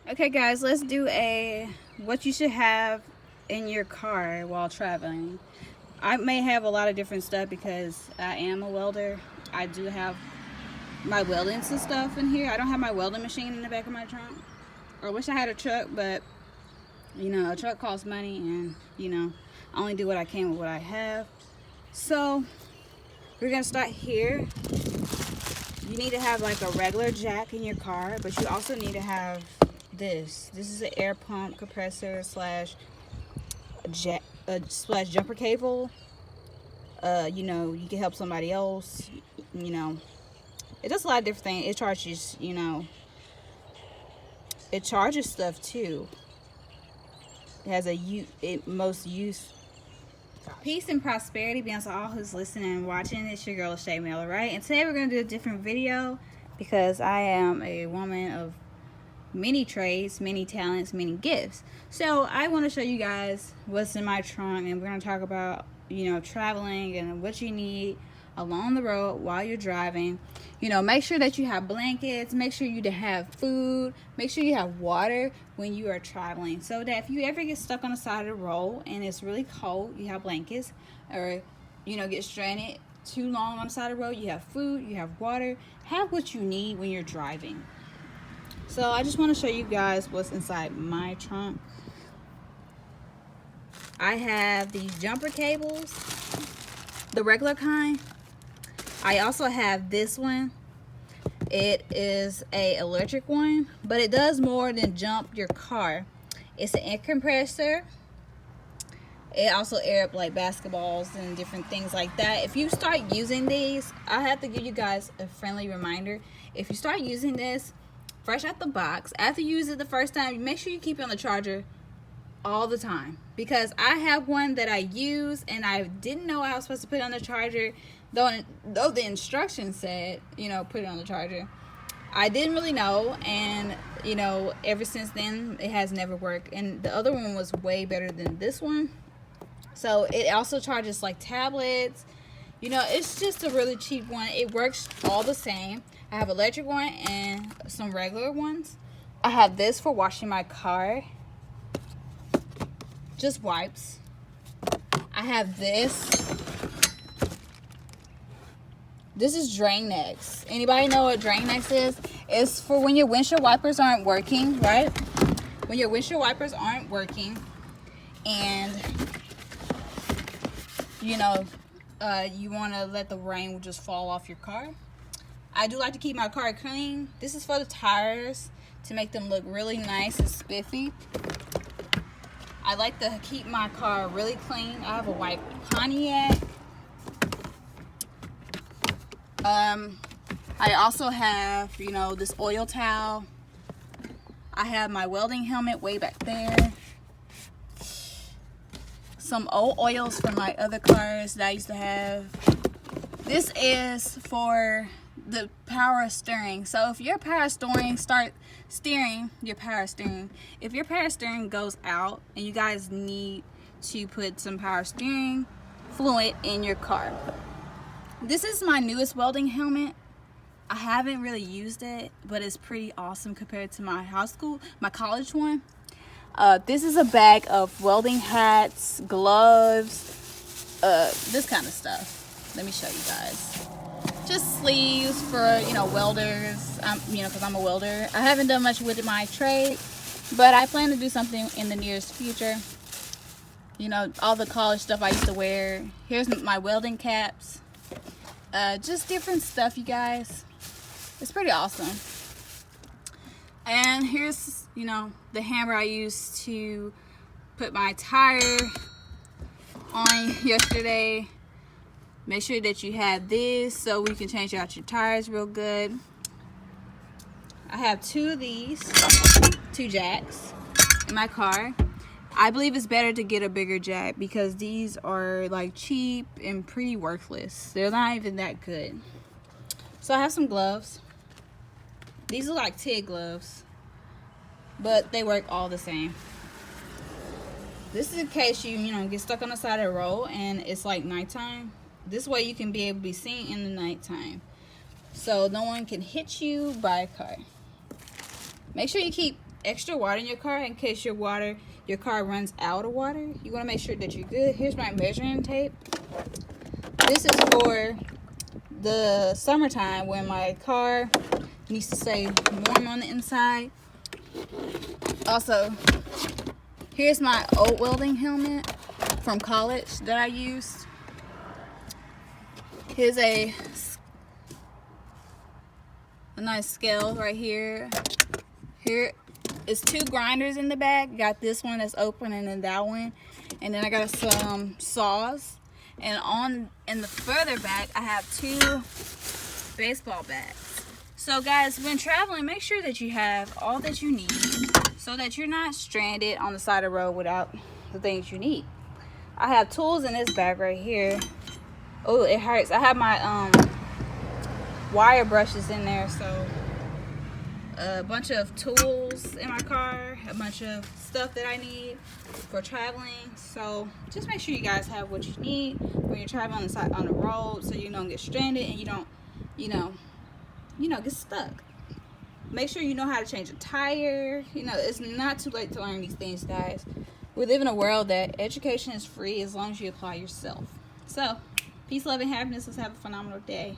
Okay guys, let's do a what you should have in your car while traveling. I may have a lot of different stuff because I am a welder. I do have my welding and stuff in here. I don't have my welding machine in the back of my trunk. I wish I had a truck, but a truck costs money, and I only do what I can with what I have. So we're gonna start here. You need to have like a regular jack in your car, but you also need to have this. This is an air pump compressor slash jumper cable. You can help somebody else. It does a lot of different things. It charges, it charges stuff too. It has most use. Peace and prosperity be unto all who's listening and watching. It's your girl Shaeranea, right? And today we're gonna do a different video because I am a woman of many trades, many talents, many gifts. So I want to show you guys what's in my trunk, and we're gonna talk about traveling and what you need along the road while you're driving. Make sure that you have blankets, make sure you have food, make sure you have water when you are traveling, so that if you ever get stuck on the side of the road and it's really cold, you have blankets, or get stranded too long on the side of the road, you have food, you have water, have what you need when you're driving. So I just want to show you guys what's inside my trunk. I have these jumper cables, the regular kind. I also have this one. It is a electric one, but it does more than jump your car. It's an air compressor. It also air up like basketballs and different things like that. If you start using these, I have to give you guys a friendly reminder. If you start using this fresh out the box, after you use it the first time, make sure you keep it on the charger all the time, because I have one that I use and I didn't know I was supposed to put it on the charger, though the instructions said put it on the charger. I didn't really know, and ever since then it has never worked. And the other one was way better than this one. So it also charges like tablets. It's just a really cheap one. It works all the same. I have electric one and some regular ones. I have this for washing my car, just wipes. I have this. This is drain necks. Anybody know what drain necks is? It's for when your windshield wipers aren't working, right? When your windshield wipers aren't working and you want to let the rain just fall off your car. I do like to keep my car clean. This is for the tires, to make them look really nice and spiffy. I like to keep my car really clean. I have a white Pontiac. I also have, this oil towel. I have my welding helmet way back there. Some old oils from my other cars that I used to have. This is for the power steering. So if your power steering if your power steering goes out and you guys need to put some power steering fluid in your car. This is my newest welding helmet. I haven't really used it, but it's pretty awesome compared to my college one. This is a bag of welding hats, gloves, this kind of stuff. Let me show you guys. Just sleeves for, welders, because I'm a welder. I haven't done much with my trade, but I plan to do something in the nearest future. All the college stuff I used to wear. Here's my welding caps. Just different stuff, you guys. It's pretty awesome. And here's, the hammer I used to put my tire on yesterday. Make sure that you have this so we can change out your tires real good. I have two of these, two jacks in my car. I believe it's better to get a bigger jack because these are like cheap and pretty worthless. They're not even that good. So I have some gloves. These are like TIG gloves, but they work all the same. This is in case you get stuck on the side of the road and it's like nighttime. This way you can be able to be seen in the nighttime, so no one can hit you by a car. Make sure you keep extra water in your car in case your car runs out of water. You want to make sure that you're good. Here's my measuring tape. This is for the summertime when my car needs to stay warm on the inside. Also, here's my old welding helmet from college that I used. Here's a nice scale right here. Here is 2 grinders in the back. Got this one that's open and then that one. And then I got some saws. And in the further back, I have 2 baseball bats. So guys, when traveling, make sure that you have all that you need so that you're not stranded on the side of the road without the things you need. I have tools in this bag right here. Oh, it hurts. I have my wire brushes in there, so a bunch of tools in my car, a bunch of stuff that I need for traveling. So just make sure you guys have what you need when you're traveling on the road, so you don't get stranded and you don't, get stuck. Make sure you know how to change a tire. It's not too late to learn these things, guys. We live in a world that education is free as long as you apply yourself. So peace, love, and happiness. Let's have a phenomenal day.